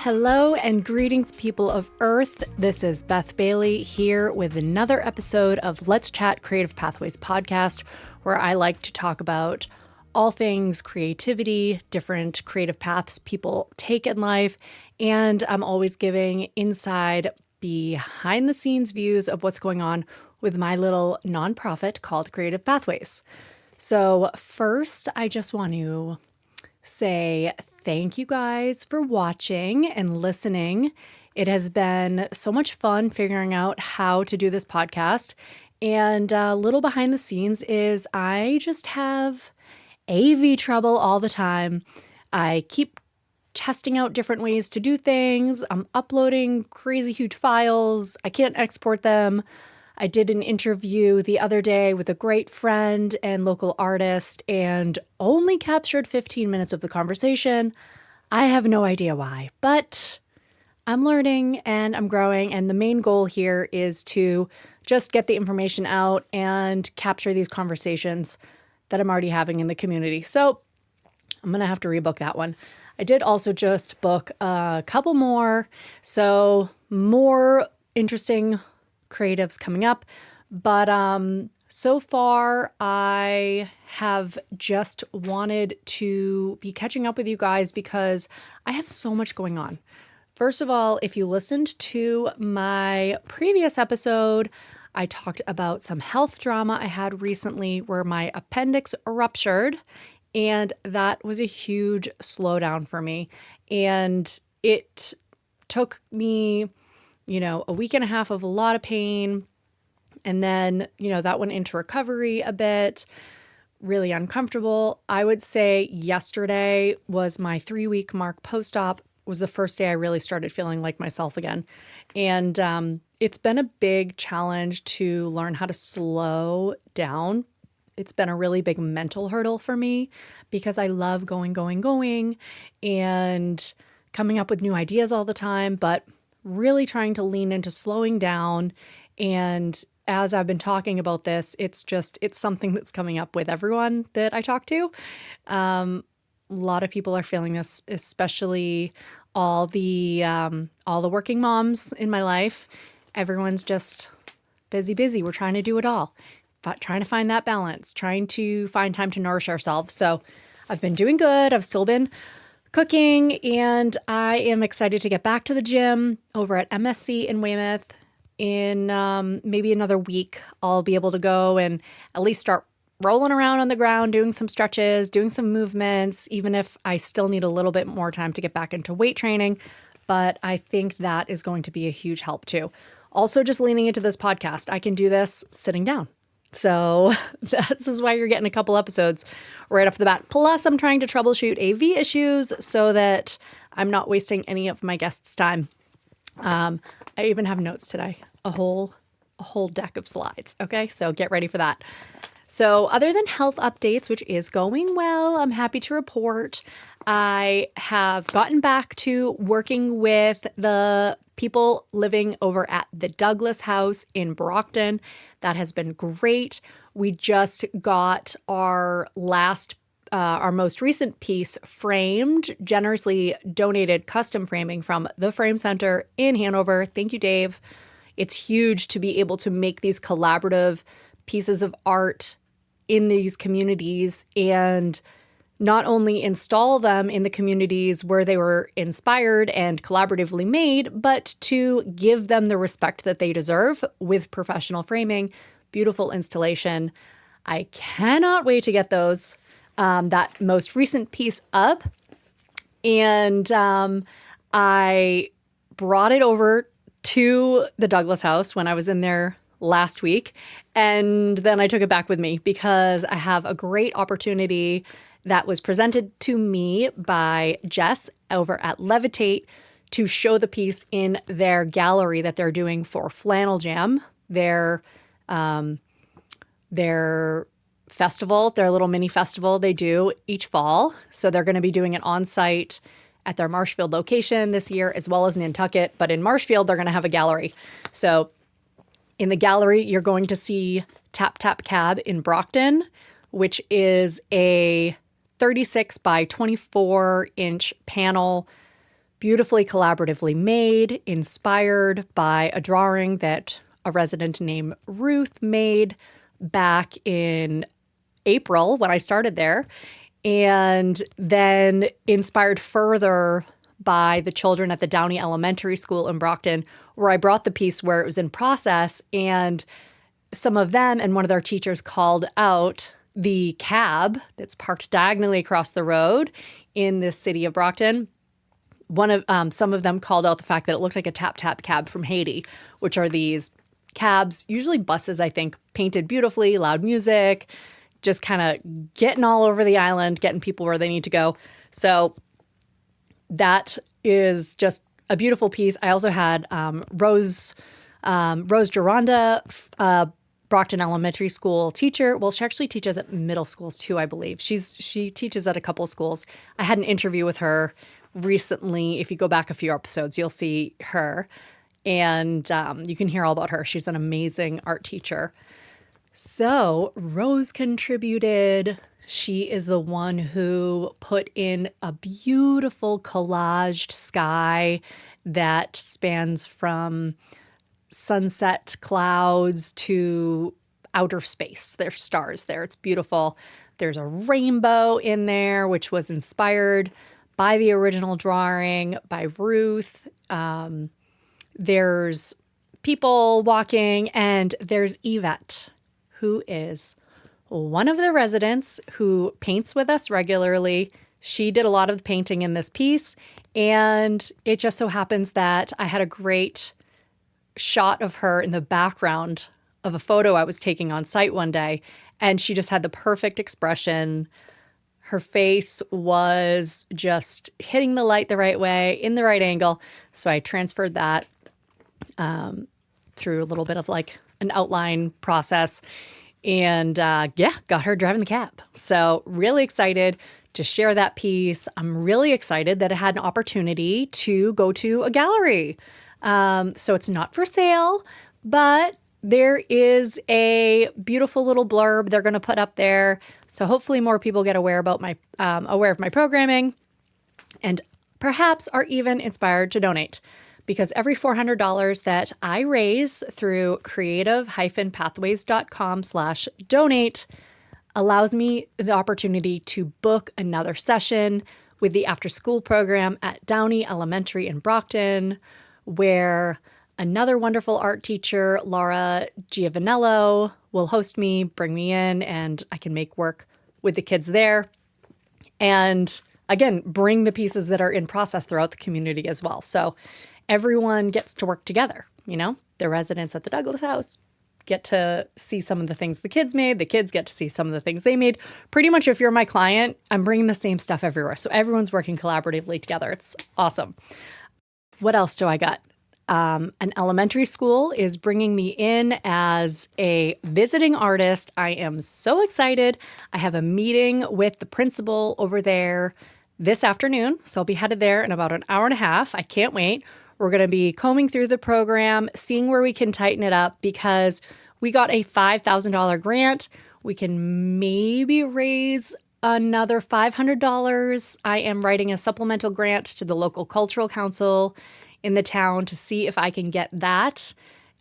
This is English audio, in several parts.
Hello and greetings, people of Earth. This is Beth Bailey here with another episode of Let's Chat Creative Pathways podcast, where I like to talk about all things creativity, different creative paths people take in life, and I'm always giving inside, behind the scenes views of what's going on with my little nonprofit called Creative Pathways. So first, I just want to say thank you guys for watching and listening. It has been so much fun figuring out how to do this podcast. And a little behind the scenes is I just have AV trouble all the time. I keep testing out different ways to do things. I'm uploading crazy huge files. I can't export them. I did an interview the other day with a great friend and local artist and only captured 15 minutes of the conversation. I have no idea why, but I'm learning and I'm growing. And the main goal here is to just get the information out and capture these conversations that I'm already having in the community. So I'm going to have to rebook that one. I did also just book a couple more. So more interesting creatives coming up, but so far I have just wanted to be catching up with you guys because I have so much going on. First of all, if you listened to my previous episode, I talked about some health drama I had recently where my appendix ruptured, and that was a huge slowdown for me. And it took me a week and a half of a lot of pain. And then, that went into recovery a bit, really uncomfortable. I would say yesterday was my 3-week mark post-op, was the first day I really started feeling like myself again. And it's been a big challenge to learn how to slow down. It's been a really big mental hurdle for me because I love going, and coming up with new ideas all the time, but really trying to lean into slowing down. And as I've been talking about this, it's something that's coming up with everyone that I talk to. A lot of people are feeling this, especially all the working moms in my life. Everyone's just busy. We're trying to do it all, but trying to find that balance, trying to find time to nourish ourselves. So I've been doing good. I've still been cooking, and I am excited to get back to the gym over at MSC in Weymouth. In maybe another week, I'll be able to go and at least start rolling around on the ground, doing some stretches, doing some movements, even if I still need a little bit more time to get back into weight training. But I think that is going to be a huge help too. Also, just leaning into this podcast, I can do this sitting down. So this is why you're getting a couple episodes right off the bat. Plus, I'm trying to troubleshoot AV issues so that I'm not wasting any of my guests' time. I even have notes today, a whole deck of slides. Okay, so get ready for that. So other than health updates, which is going well, I'm happy to report I have gotten back to working with the people living over at the Douglas House in Brockton. That has been great. We just got our most recent piece framed, generously donated custom framing from the Frame Center in Hanover. Thank you, Dave. It's huge to be able to make these collaborative pieces of art in these communities and not only install them in the communities where they were inspired and collaboratively made, but to give them the respect that they deserve with professional framing, beautiful installation. I cannot wait to get that most recent piece up. And I brought it over to the Douglas House when I was in there last week. And then I took it back with me because I have a great opportunity that was presented to me by Jess over at Levitate to show the piece in their gallery that they're doing for Flannel Jam, their festival, their little mini festival they do each fall. So they're going to be doing it on site at their Marshfield location this year, as well as Nantucket. But in Marshfield, they're going to have a gallery. So in the gallery, you're going to see Tap Tap Cab in Brockton, which is a 36 by 24 inch panel beautifully collaboratively made, inspired by a drawing that a resident named Ruth made back in April when I started there, and then inspired further by the children at the Downey Elementary School in Brockton, where I brought the piece where it was in process, and some of them and one of their teachers called out the cab that's parked diagonally across the road in this city of Brockton. Some of them called out the fact that it looked like a tap-tap cab from Haiti, which are these cabs, usually buses, I think, painted beautifully, loud music, just kind of getting all over the island, getting people where they need to go. So that is just a beautiful piece. I also had Rose Geronda, Brockton Elementary School teacher. Well, she actually teaches at middle schools too, I believe. She teaches at a couple schools. I had an interview with her recently. If you go back a few episodes, you'll see her. And you can hear all about her. She's an amazing art teacher. So Rose contributed. She is the one who put in a beautiful collaged sky that spans from sunset clouds to outer space. There's stars there. It's beautiful. There's a rainbow in there, which was inspired by the original drawing by Ruth. There's people walking, and there's Yvette, who is one of the residents who paints with us regularly. She did a lot of the painting in this piece, and it just so happens that I had a great shot of her in the background of a photo I was taking on site one day, and she just had the perfect expression. Her face was just hitting the light the right way, in the right angle. So I transferred that through a little bit of like an outline process, and got her driving the cab. So really excited to share that piece. I'm really excited that it had an opportunity to go to a gallery. So it's not for sale, but there is a beautiful little blurb they're going to put up there. So hopefully more people get aware of my programming, and perhaps are even inspired to donate, because every $400 that I raise through creative-pathways.com/donate allows me the opportunity to book another session with the after-school program at Downey Elementary in Brockton, where another wonderful art teacher, Laura Giovanello, will host me, bring me in, and I can make work with the kids there. And again, bring the pieces that are in process throughout the community as well. So everyone gets to work together, The residents at the Douglas House get to see some of the things the kids made. The kids get to see some of the things they made. Pretty much if you're my client, I'm bringing the same stuff everywhere. So everyone's working collaboratively together. It's awesome. What else do I got? An elementary school is bringing me in as a visiting artist. I am so excited. I have a meeting with the principal over there this afternoon. So I'll be headed there in about an hour and a half. I can't wait. We're going to be combing through the program, seeing where we can tighten it up, because we got a $5,000 grant. We can maybe raise another $500. I am writing a supplemental grant to the local cultural council in the town to see if I can get that.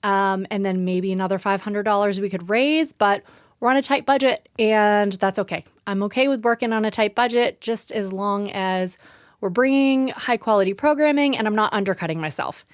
And then maybe another $500 we could raise, but we're on a tight budget, and that's okay. I'm okay with working on a tight budget, just as long as we're bringing high quality programming and I'm not undercutting myself.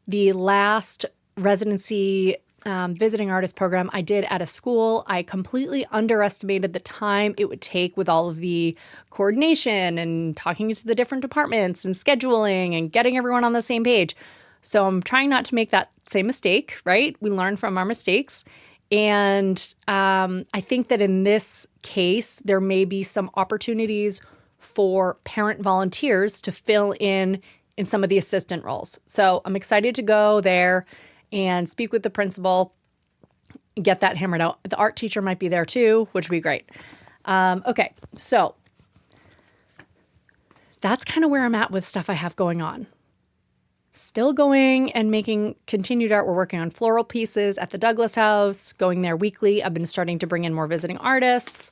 The last residency visiting artist program I did at a school, I completely underestimated the time it would take with all of the coordination and talking to the different departments and scheduling and getting everyone on the same page. So I'm trying not to make that same mistake, right? We learn from our mistakes. And I think that in this case, there may be some opportunities for parent volunteers to fill in some of the assistant roles. So I'm excited to go there and speak with the principal, get that hammered out. The art teacher might be there too, which would be great. Okay, so that's kind of where I'm at with stuff I have going on. Still going and making continued art. We're working on floral pieces at the Douglas House, going there weekly. I've been starting to bring in more visiting artists,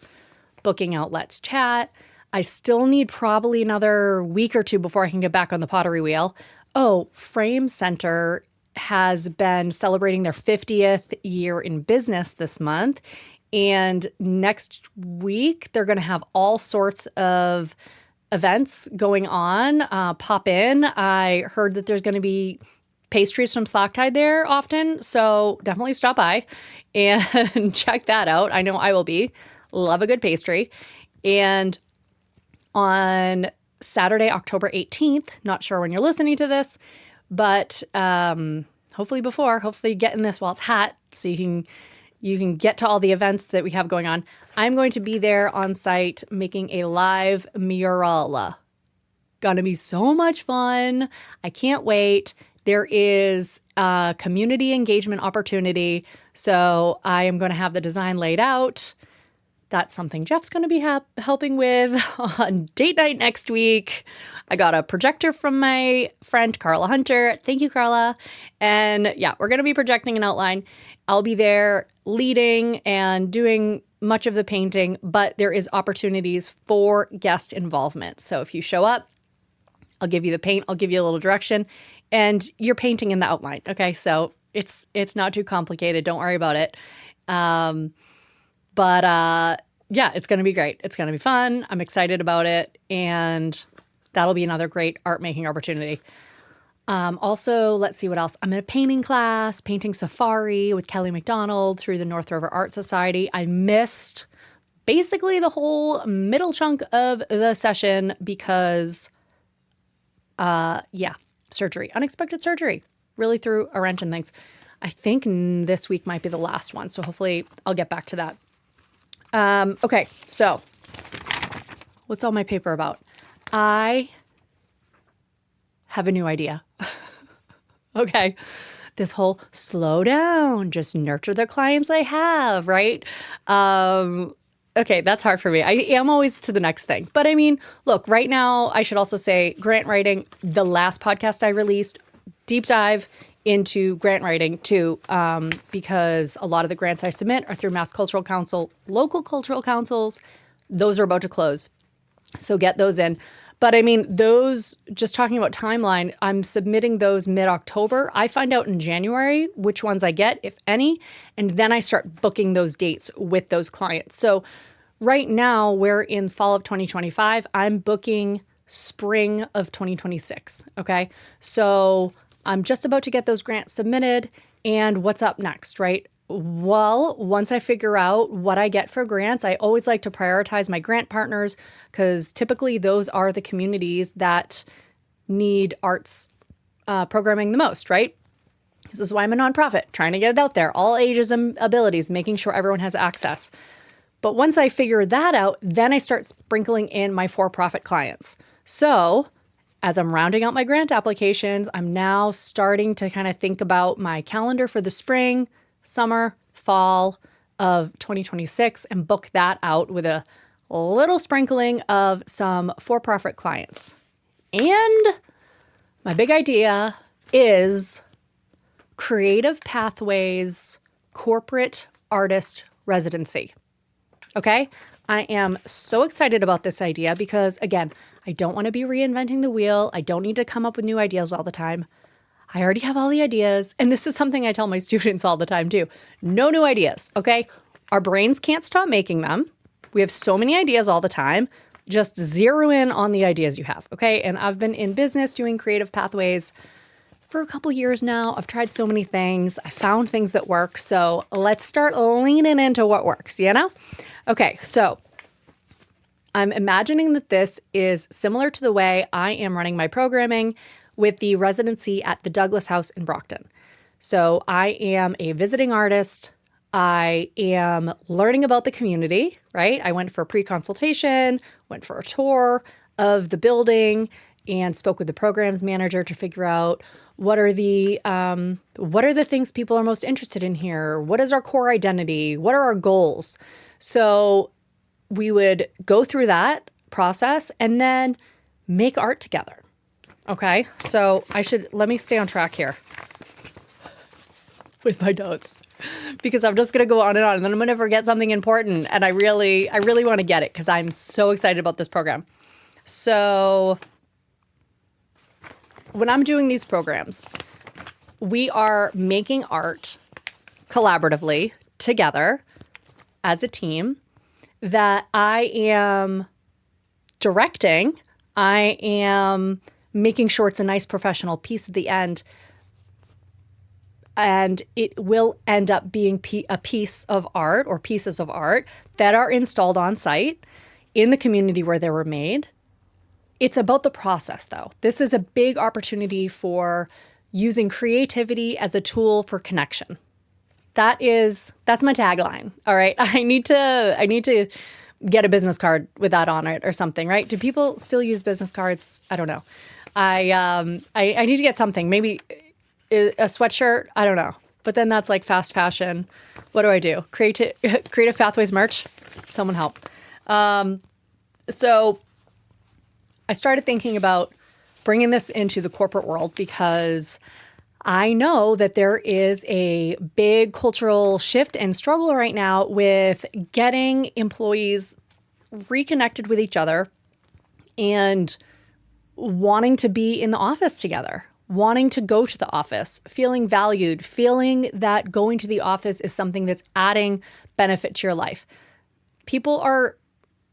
booking out Let's Chat. I still need probably another week or two before I can get back on the pottery wheel. Oh, Frame Center has been celebrating their 50th year in business this month. And next week, they're going to have all sorts of events going on. Pop in. I heard that there's going to be pastries from Slacktide there often. So definitely stop by and check that out. I know I will be. Love a good pastry. And on Saturday, October 18th, not sure when you're listening to this, but hopefully getting this while it's hot so you can get to all the events that we have going on. I'm going to be there on site making a live mural. Gonna be so much fun. I can't wait. There is a community engagement opportunity. So I am going to have the design laid out. That's something Jeff's going to be helping with on date night next week. I got a projector from my friend Carla Hunter. Thank you, Carla. And yeah, we're going to be projecting an outline. I'll be there leading and doing much of the painting, but there is opportunities for guest involvement. So if you show up, I'll give you the paint, I'll give you a little direction, and you're painting in the outline. Okay, so it's not too complicated. Don't worry about it. But yeah, it's going to be great. It's going to be fun. I'm excited about it. And that'll be another great art making opportunity. Also, let's see what else. I'm in a painting class, painting safari with Kelly McDonald through the North River Art Society. I missed basically the whole middle chunk of the session because, surgery, unexpected surgery, really threw a wrench in things. I think this week might be the last one. So hopefully I'll get back to that. Okay, so what's all my paper about? I have a new idea. Okay, this whole slow down, just nurture the clients I have, right? Okay, that's hard for me. I am always to the next thing. But I mean, look, right now, I should also say grant writing, the last podcast I released, deep dive into grant writing too, because a lot of the grants I submit are through Mass Cultural Council, local cultural councils. Those are about to close. So get those in. But I mean, those, just talking about timeline, I'm submitting those mid-October. I find out in January which ones I get, if any, and then I start booking those dates with those clients. So right now, we're in fall of 2025. I'm booking spring of 2026, okay? So I'm just about to get those grants submitted, and what's up next, right? Well, once I figure out what I get for grants, I always like to prioritize my grant partners because typically those are the communities that need arts programming the most, right? This is why I'm a nonprofit, trying to get it out there, all ages and abilities, making sure everyone has access. But once I figure that out, then I start sprinkling in my for-profit clients. So as I'm rounding out my grant applications, I'm now starting to kind of think about my calendar for the spring, summer, fall of 2026 and book that out with a little sprinkling of some for-profit clients. And my big idea is Creative Pathways Corporate Artist Residency. Okay? I am so excited about this idea because, again, I don't want to be reinventing the wheel. I don't need to come up with new ideas all the time. I already have all the ideas. And this is something I tell my students all the time too. No new ideas, okay? Our brains can't stop making them. We have so many ideas all the time. Just zero in on the ideas you have, okay? And I've been in business doing creative pathways for a couple years now. I've tried so many things. I found things that work. So let's start leaning into what works, you know? Okay, so I'm imagining that this is similar to the way I am running my programming with the residency at the Douglas House in Brockton. So I am a visiting artist. I am learning about the community, right? I went for a pre-consultation, went for a tour of the building, and spoke with the programs manager to figure out what are the things people are most interested in here? What is our core identity? What are our goals? So we would go through that process and then make art together. Okay, so let me stay on track here with my notes. because I'm just going to go on, and then I'm going to forget something important. And I really want to get it because I'm so excited about this program. So when I'm doing these programs, we are making art collaboratively together as a team that I am directing. I am making sure it's a nice professional piece at the end. And it will end up being a piece of art or pieces of art that are installed on site in the community where they were made. It's about the process, though. This is a big opportunity for using creativity as a tool for connection. That's my tagline. All right. I need to get a business card with that on it or something, right? Do people still use business cards? I don't know. I need to get something, maybe a sweatshirt. I don't know. But then that's like fast fashion. What do I do? Creative Pathways merch? Someone help. So I started thinking about bringing this into the corporate world because I know that there is a big cultural shift and struggle right now with getting employees reconnected with each other and wanting to be in the office together, wanting to go to the office, feeling valued, feeling that going to the office is something that's adding benefit to your life. People are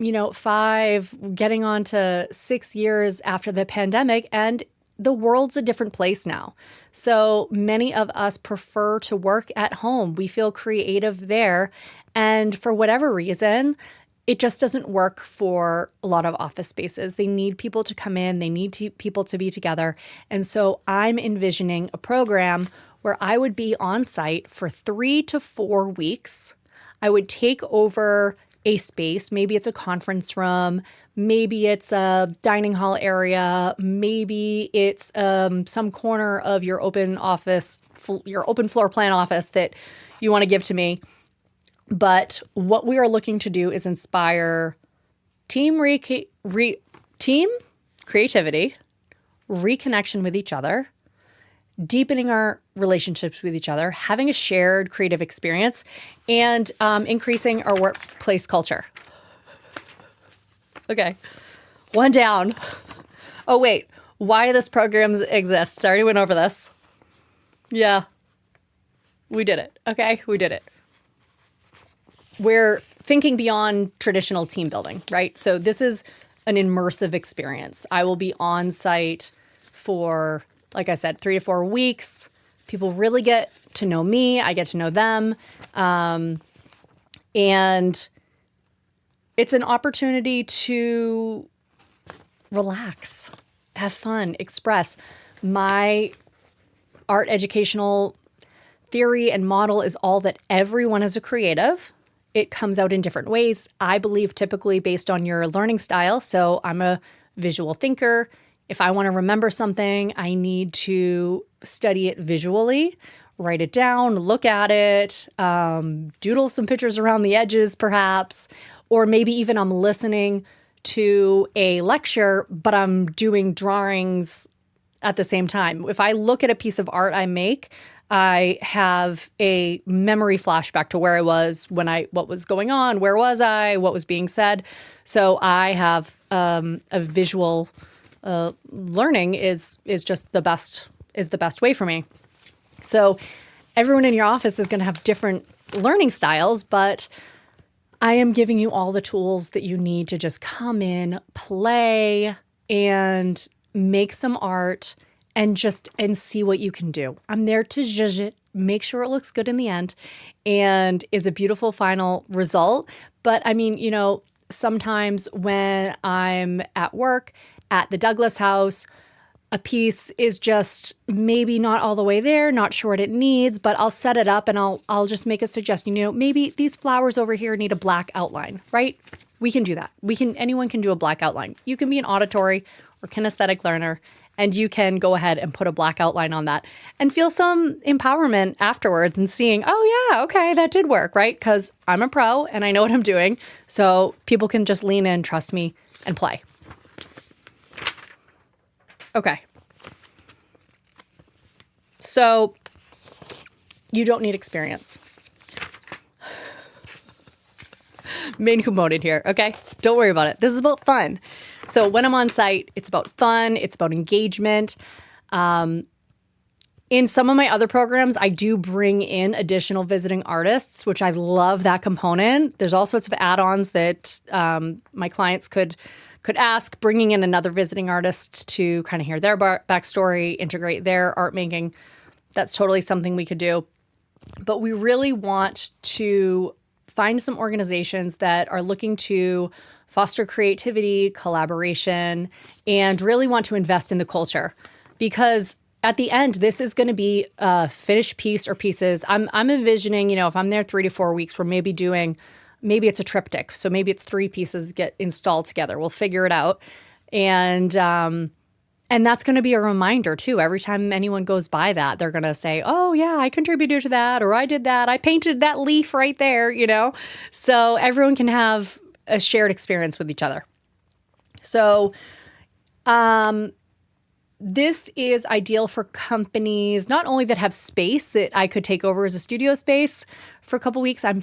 5, getting on to 6 years after the pandemic, and the world's a different place now. So many of us prefer to work at home. We feel creative there. And for whatever reason, it just doesn't work for a lot of office spaces. They need people to come in. They need people to be together. And so I'm envisioning a program where I would be on site for 3 to 4 weeks. I would take over a space. Maybe it's a conference room. Maybe it's a dining hall area. Maybe it's some corner of your open floor plan office that you want to give to me. But what we are looking to do is inspire team creativity, reconnection with each other, deepening our relationships with each other, having a shared creative experience, and increasing our workplace culture. Okay, one down. Oh, wait. Why this program exists. I already went over this. Yeah, we did it. Okay, we did it. We're thinking beyond traditional team building, right? So this is an immersive experience. I will be on site for, like I said, 3 to 4 weeks. People really get to know me. I get to know them. And it's an opportunity to relax, have fun, express. My art educational theory and model is all that everyone is a creative. It comes out in different ways. I believe typically based on your learning style. So I'm a visual thinker. If I want to remember something, I need to study it visually, write it down, look at it, doodle some pictures around the edges perhaps, or maybe even I'm listening to a lecture, but I'm doing drawings at the same time. If I look at a piece of art I make, I have a memory flashback to where I was what was going on, where was I, what was being said. So I have a visual learning is just the best way for me. So everyone in your office is going to have different learning styles, but I am giving you all the tools that you need to just come in, play, and make some art and see what you can do. I'm there to judge it, make sure it looks good in the end, and is a beautiful final result. But I mean, sometimes when I'm at work at the Douglas House, a piece is just maybe not all the way there, not sure what it needs, but I'll set it up and I'll just make a suggestion. Maybe these flowers over here need a black outline, right? We can do that. Anyone can do a black outline. You can be an auditory or kinesthetic learner, and you can go ahead and put a black outline on that and feel some empowerment afterwards and seeing, oh yeah, okay, that did work, right? Because I'm a pro and I know what I'm doing. So people can just lean in, trust me, and play. Okay. So you don't need experience. main component here, okay? Don't worry about it. This is about fun. So when I'm on site, it's about fun. It's about engagement. In some of my other programs, I do bring in additional visiting artists, which I love that component. There's all sorts of add-ons that my clients could ask, bringing in another visiting artist to kind of hear their backstory, integrate their art making. That's totally something we could do. But we really want to find some organizations that are looking to foster creativity, collaboration, and really want to invest in the culture. Because at the end, this is going to be a finished piece or pieces. I'm envisioning, if I'm there 3 to 4 weeks, we're maybe it's a triptych. So maybe it's 3 pieces get installed together. We'll figure it out. And that's going to be a reminder too. Every time anyone goes by that, they're going to say, oh yeah, I contributed to that, or I did that. I painted that leaf right there, So everyone can have a shared experience with each other. So, this is ideal for companies, not only that have space that I could take over as a studio space for a couple weeks. I'm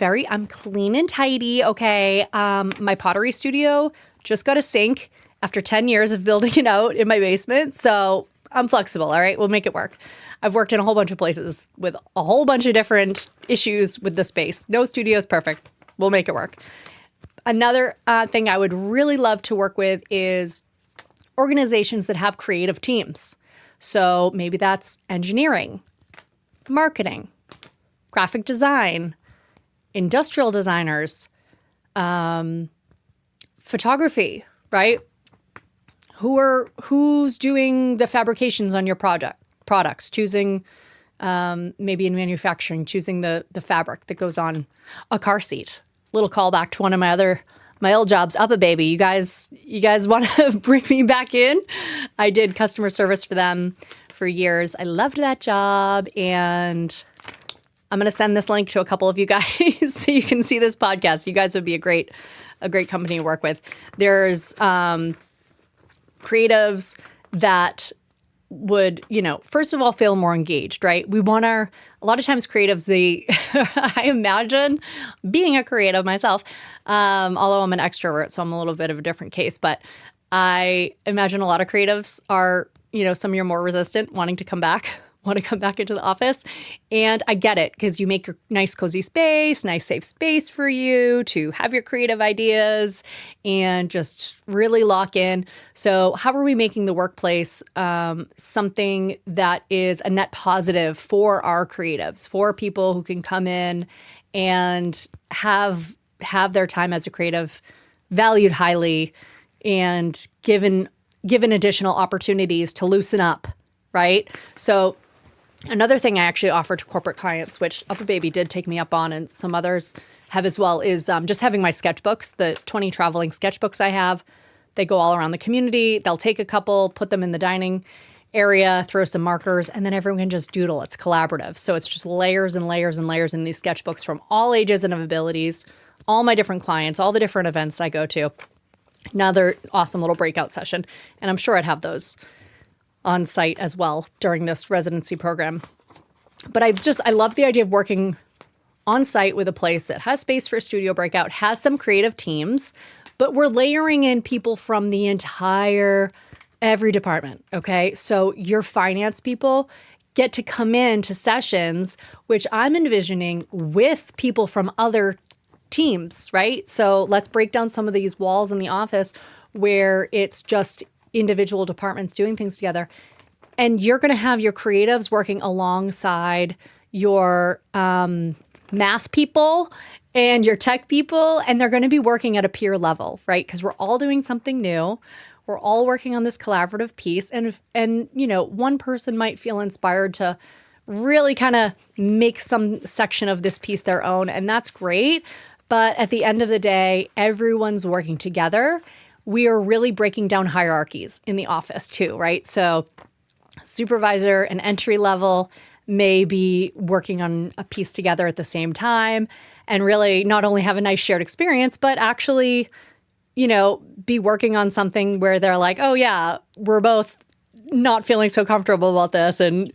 clean and tidy. Okay. My pottery studio just got a sink after 10 years of building it out in my basement. So I'm flexible. All right. We'll make it work. I've worked in a whole bunch of places with a whole bunch of different issues with the space. No studio is perfect. We'll make it work. Another thing I would really love to work with is organizations that have creative teams. So maybe that's engineering, marketing, graphic design, industrial designers, photography, right? Who's doing the fabrications on your products, choosing maybe in manufacturing, choosing the fabric that goes on a car seat. Little callback to one of my old jobs, Up a Baby. You guys want to bring me back in? I did customer service for them for years. I loved that job, and I'm going to send this link to a couple of you guys so you can see this podcast. You guys would be a great company to work with. There's creatives that would, first of all, feel more engaged, right? We want a lot of times creatives, I imagine being a creative myself, although I'm an extrovert, so I'm a little bit of a different case, but I imagine a lot of creatives are, some of you are more resistant, want to come back into the office. And I get it, because you make your nice, cozy space, nice, safe space for you to have your creative ideas and just really lock in. So how are we making the workplace something that is a net positive for our creatives, for people who can come in and have their time as a creative valued highly and given additional opportunities to loosen up, right? So another thing I actually offer to corporate clients, which Up a Baby did take me up on and some others have as well, is just having my sketchbooks, the 20 traveling sketchbooks I have. They go all around the community. They'll take a couple, put them in the dining area, throw some markers, and then everyone can just doodle. It's collaborative. So it's just layers and layers and layers in these sketchbooks from all ages and abilities, all my different clients, all the different events I go to. Another awesome little breakout session. And I'm sure I'd have those on site as well during this residency program. But I love the idea of working on site with a place that has space for a studio breakout, has some creative teams, but we're layering in people from the every department, okay? So your finance people get to come in to sessions, which I'm envisioning with people from other teams, right? So let's break down some of these walls in the office where it's just individual departments doing things together. And you're going to have your creatives working alongside your math people and your tech people, and they're going to be working at a peer level, right? Because we're all doing something new. We're all working on this collaborative piece. And one person might feel inspired to really kind of make some section of this piece their own, and that's great. But at the end of the day, everyone's working together. We are really breaking down hierarchies in the office too, right? So supervisor and entry level may be working on a piece together at the same time and really not only have a nice shared experience, but actually, be working on something where they're like, oh yeah, we're both not feeling so comfortable about this and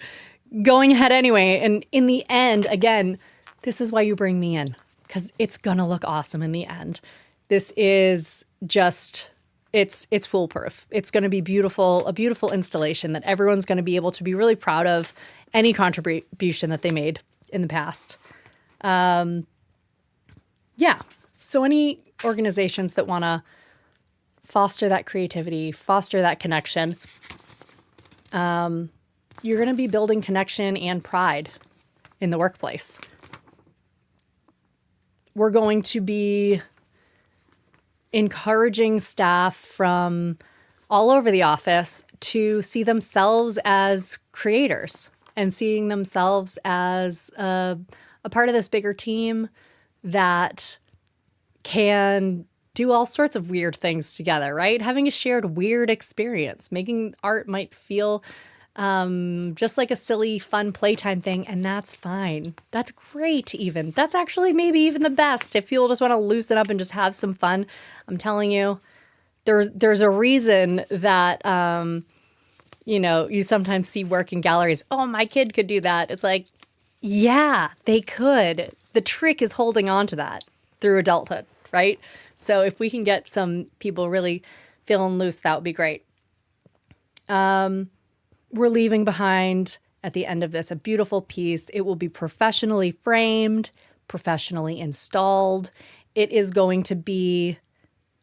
going ahead anyway. And in the end, again, this is why you bring me in. because it's going to look awesome in the end. This is just, it's foolproof. It's going to be beautiful, a beautiful installation that everyone's going to be able to be really proud of any contribution that they made in the past. So any organizations that want to foster that creativity, foster that connection, you're going to be building connection and pride in the workplace. We're going to be encouraging staff from all over the office to see themselves as creators and seeing themselves as a part of this bigger team that can do all sorts of weird things together, right? Having a shared weird experience, making art might feel just like a silly, fun playtime thing, and that's fine. That's great even. That's actually maybe even the best. If people just want to loosen up and just have some fun, I'm telling you, there's a reason that, you sometimes see work in galleries. Oh, my kid could do that. It's like, yeah, they could. The trick is holding on to that through adulthood, right? So if we can get some people really feeling loose, that would be great. We're leaving behind at the end of this a beautiful piece. It will be professionally framed, professionally installed. It is going to be,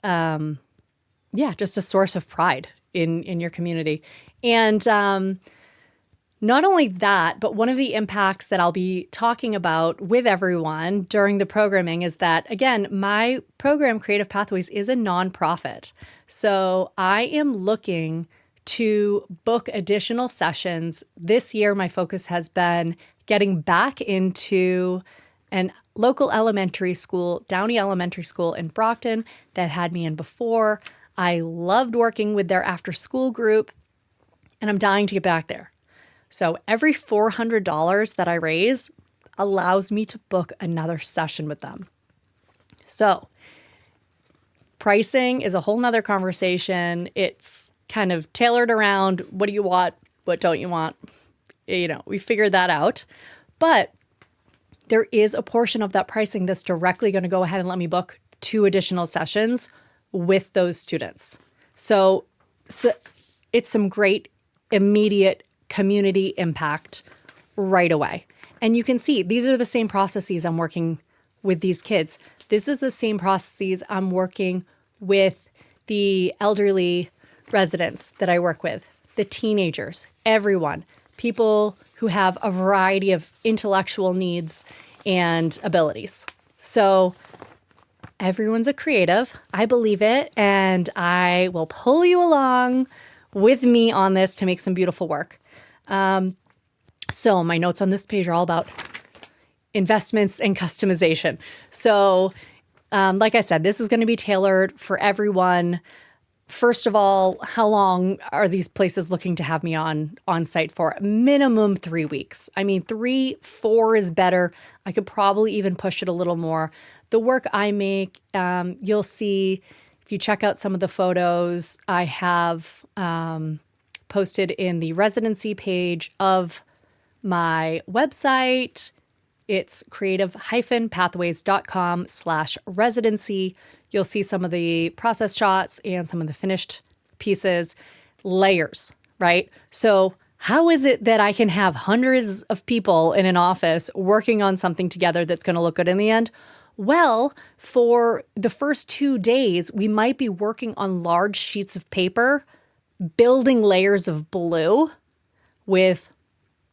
just a source of pride in your community. And not only that, but one of the impacts that I'll be talking about with everyone during the programming is that, again, my program, Creative Pathways, is a nonprofit. So I am looking to book additional sessions. This year, my focus has been getting back into an local elementary school, Downey Elementary School in Brockton, that had me in before. I loved working with their after-school group, and I'm dying to get back there. So every $400 that I raise allows me to book another session with them. So pricing is a whole nother conversation. It's kind of tailored around what do you want, what don't you want. We figured that out. But there is a portion of that pricing that's directly going to go ahead and let me book 2 additional sessions with those students. So it's some great immediate community impact right away. And you can see these are the same processes I'm working with these kids. This is the same processes I'm working with the elderly residents that I work with, the teenagers, everyone, people who have a variety of intellectual needs and abilities. So everyone's a creative. I believe it. And I will pull you along with me on this to make some beautiful work. So my notes on this page are all about investments and customization. So, like I said, this is going to be tailored for everyone. First of all, how long are these places looking to have me on site for? Minimum 3 weeks. I mean, 4 is better. I could probably even push it a little more. The work I make, you'll see if you check out some of the photos I have posted in the Residency page of my website. It's creative-pathways.com/residency. You'll see some of the process shots and some of the finished pieces, layers, right? So how is it that I can have hundreds of people in an office working on something together that's going to look good in the end? Well, for the first 2 days, we might be working on large sheets of paper, building layers of blue with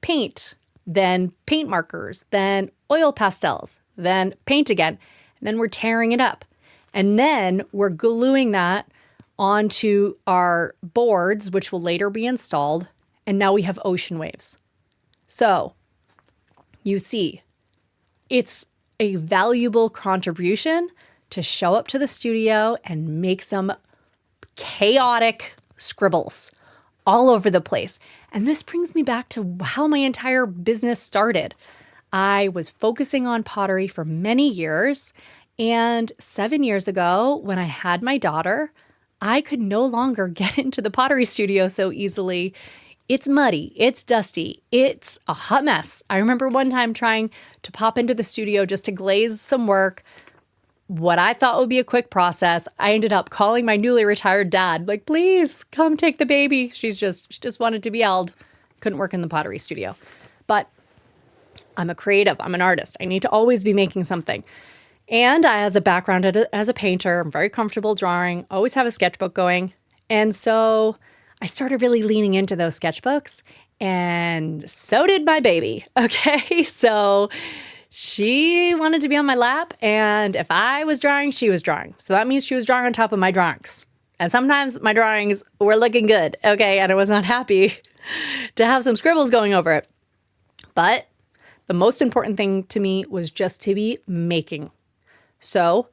paint, then paint markers, then oil pastels, then paint again, and then we're tearing it up. And then we're gluing that onto our boards, which will later be installed, and now we have ocean waves. So you see, it's a valuable contribution to show up to the studio and make some chaotic scribbles all over the place. And this brings me back to how my entire business started. I was focusing on pottery for many years, and 7 years ago, when I had my daughter, I could no longer get into the pottery studio so easily, It's muddy, it's dusty, it's a hot mess. I remember one time trying to pop into the studio just to glaze some work, what I thought would be a quick process. I ended up calling my newly retired dad, like, please come take the baby. She just wanted to be held. Couldn't work in the pottery studio. But I'm a creative, I'm an artist. I need to always be making something. And I, as a background as a painter, I'm very comfortable drawing, always have a sketchbook going. And so I started really leaning into those sketchbooks, and so did my baby. Okay, so she wanted to be on my lap, and if I was drawing, she was drawing. So that means she was drawing on top of my drawings. And sometimes my drawings were looking good, okay, and I was not happy to have some scribbles going over it. But the most important thing to me was just to be making. So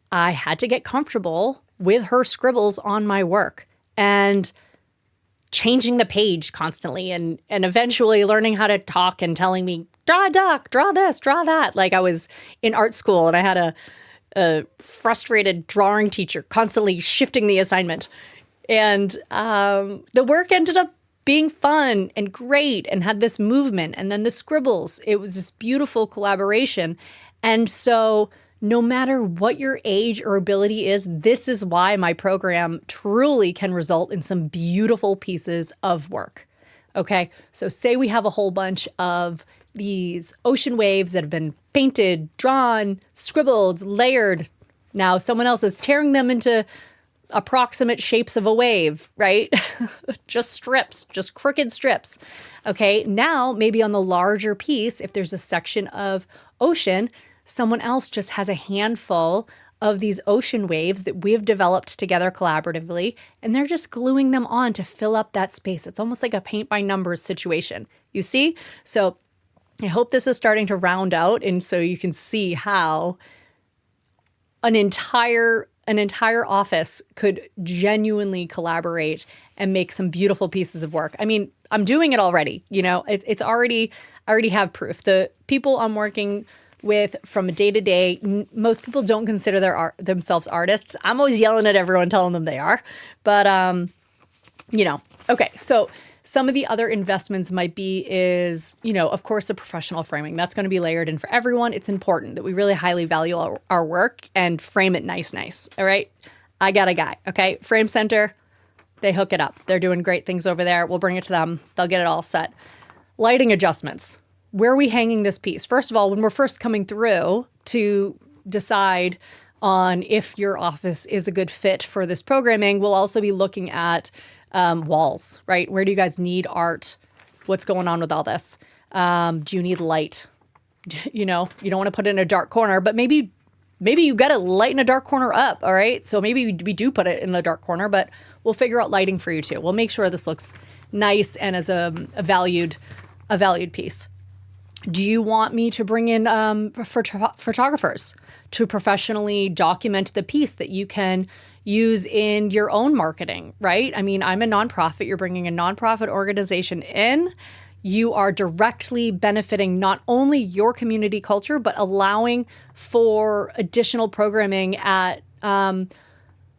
I had to get comfortable with her scribbles on my work and changing the page constantly and eventually learning how to talk and telling me, draw a duck, draw this, draw that. Like I was in art school and I had a frustrated drawing teacher constantly shifting the assignment. And the work ended up being fun and great and had this movement. And then the scribbles, it was this beautiful collaboration. And so no matter what your age or ability is, this is why my program truly can result in some beautiful pieces of work. Okay, so say we have a whole bunch of these ocean waves that have been painted, drawn, scribbled, layered. Now someone else is tearing them into approximate shapes of a wave, right? Just strips, just crooked strips. Okay, now maybe on the larger piece, if there's a section of ocean, someone else just has a handful of these ocean waves that we've developed together collaboratively, and they're just gluing them on to fill up that space. It's almost like a paint by numbers situation. You see? So I hope this is starting to round out, and so you can see how an entire office could genuinely collaborate and make some beautiful pieces of work. I mean, I'm doing it already. You know, it's already, I already have proof. The people I'm working with from a day to day, most people don't consider themselves artists. I'm always yelling at everyone, telling them they are. But, you know, okay. So some of the other investments might be is, you know, of course, the professional framing. That's going to be layered in for everyone. It's important that we really highly value our work and frame it nice. All right. I got a guy. Okay. Frame Center. They hook it up. They're doing great things over there. We'll bring it to them. They'll get it all set. Lighting adjustments. Where are we hanging this piece? First of all, when we're first coming through to decide on if your office is a good fit for this programming, we'll also be looking at walls, right? Where do you guys need art? What's going on with all this? Do you need light? You know, you don't want to put it in a dark corner, but maybe you got to lighten a dark corner up, all right? So maybe we do put it in a dark corner, but we'll figure out lighting for you too. We'll make sure this looks nice and as a valued piece. Do you want me to bring in photographers to professionally document the piece that you can use in your own marketing, right? I mean, I'm a nonprofit. You're bringing a nonprofit organization in. You are directly benefiting not only your community culture, but allowing for additional programming at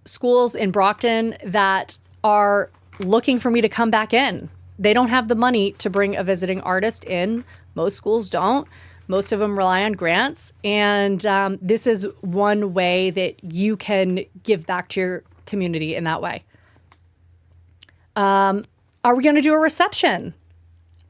schools in Brockton that are looking for me to come back in. They don't have the money to bring a visiting artist in. Most schools don't. Most of them rely on grants. And this is one way that you can give back to your community in that way. Are we going to do a reception?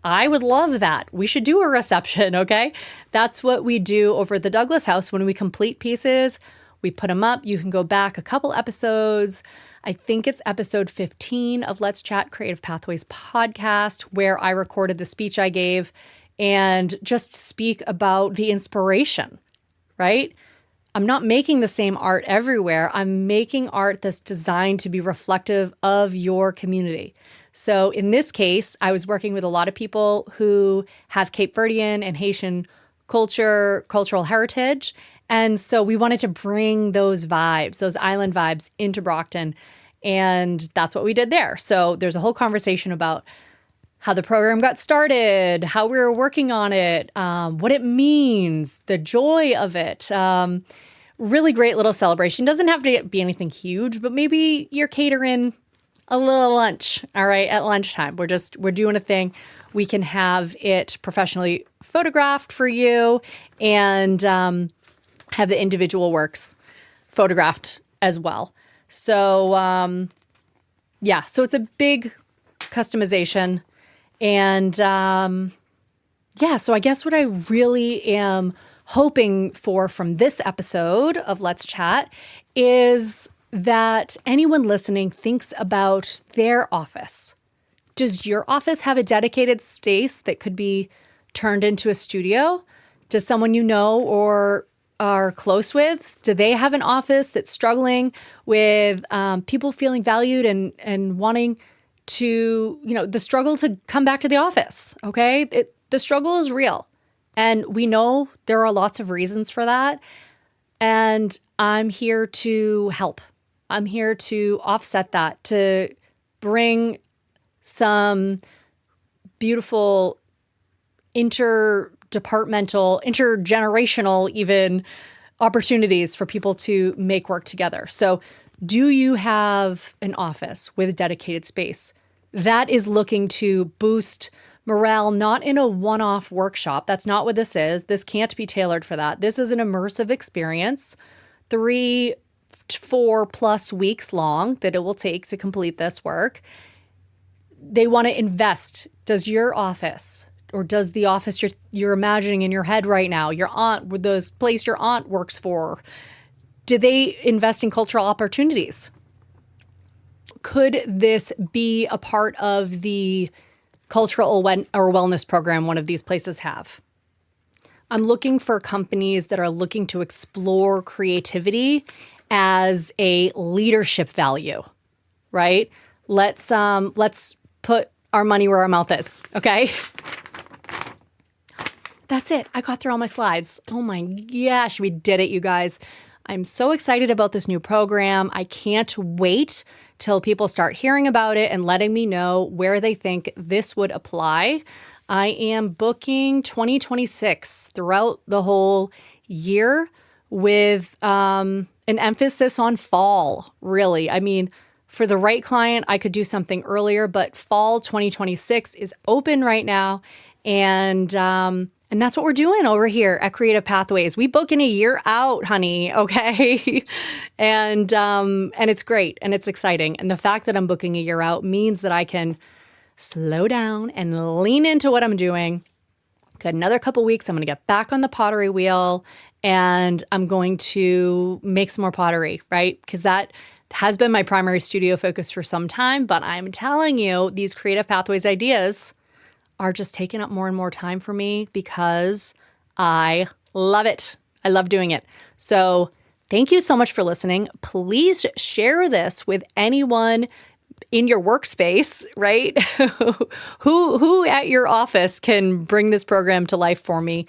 I would love that. We should do a reception, okay? That's what we do over at the Douglas House. When we complete pieces, we put them up. You can go back a couple episodes. I think it's episode 15 of Let's Chat Creative Pathways podcast, where I recorded the speech I gave and just speak about the inspiration, right? I'm not making the same art everywhere. I'm making art that's designed to be reflective of your community. So in this case, I was working with a lot of people who have Cape Verdean and Haitian cultural heritage. And so we wanted to bring those vibes, those island vibes into Brockton. And that's what we did there. So there's a whole conversation about how the program got started, how we were working on it, what it means, the joy of it. Really great little celebration. Doesn't have to be anything huge, but maybe you're catering a little lunch, all right, at lunchtime. We're doing a thing. We can have it professionally photographed for you and have the individual works photographed as well. So, so it's a big customization. And so I guess what I really am hoping for from this episode of Let's Chat is that anyone listening thinks about their office. Does your office have a dedicated space that could be turned into a studio? Does someone you know or are close with, do they have an office that's struggling with people feeling valued and wanting to, the struggle to come back to the office, okay? The struggle is real. And we know there are lots of reasons for that. And I'm here to help. I'm here to offset that, to bring some beautiful intergenerational even opportunities for people to make work together. So do you have an office with dedicated space that is looking to boost morale, not in a one-off workshop? That's not what this is. This can't be tailored for that. This is an immersive experience, 3-4+ weeks long that it will take to complete this work. They want to invest. Does your office, or does the office you're imagining in your head right now, your aunt, with those place your aunt works for, do they invest in cultural opportunities? Could this be a part of the cultural or wellness program one of these places have? I'm looking for companies that are looking to explore creativity as a leadership value, right? Let's put our money where our mouth is, okay? That's it. I got through all my slides. Oh my gosh, we did it, you guys. I'm so excited about this new program. I can't wait till people start hearing about it and letting me know where they think this would apply. I am booking 2026 throughout the whole year with an emphasis on fall, really. I mean, for the right client, I could do something earlier, but fall 2026 is open right now. And that's what we're doing over here at Creative Pathways. We book in a year out, honey, okay? and it's great and it's exciting. And the fact that I'm booking a year out means that I can slow down and lean into what I'm doing. Got another couple weeks. I'm going to get back on the pottery wheel and I'm going to make some more pottery, right? Because that has been my primary studio focus for some time. But I'm telling you, these Creative Pathways ideas are just taking up more and more time for me because I love it. I love doing it. So thank you so much for listening. Please share this with anyone in your workspace, right? who at your office can bring this program to life for me.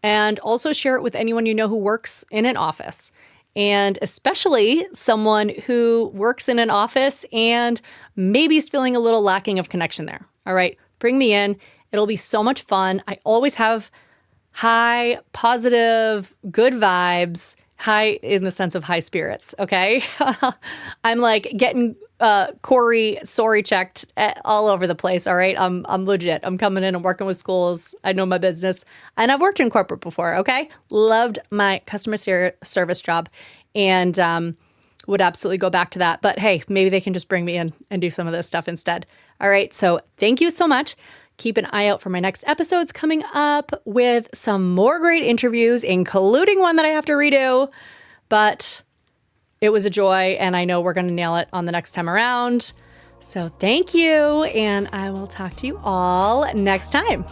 And also share it with anyone you know who works in an office. And especially someone who works in an office and maybe is feeling a little lacking of connection there. All right, bring me in. It'll be so much fun. I always have high, positive, good vibes, high in the sense of high spirits, okay? I'm like getting Corey sorry checked all over the place, all right? I'm legit. I'm coming in and working with schools. I know my business. And I've worked in corporate before, okay? Loved my customer service job and would absolutely go back to that. But hey, maybe they can just bring me in and do some of this stuff instead. All right, so thank you so much. Keep an eye out for my next episodes coming up with some more great interviews, including one that I have to redo. But it was a joy, and I know we're going to nail it on the next time around. So thank you, and I will talk to you all next time.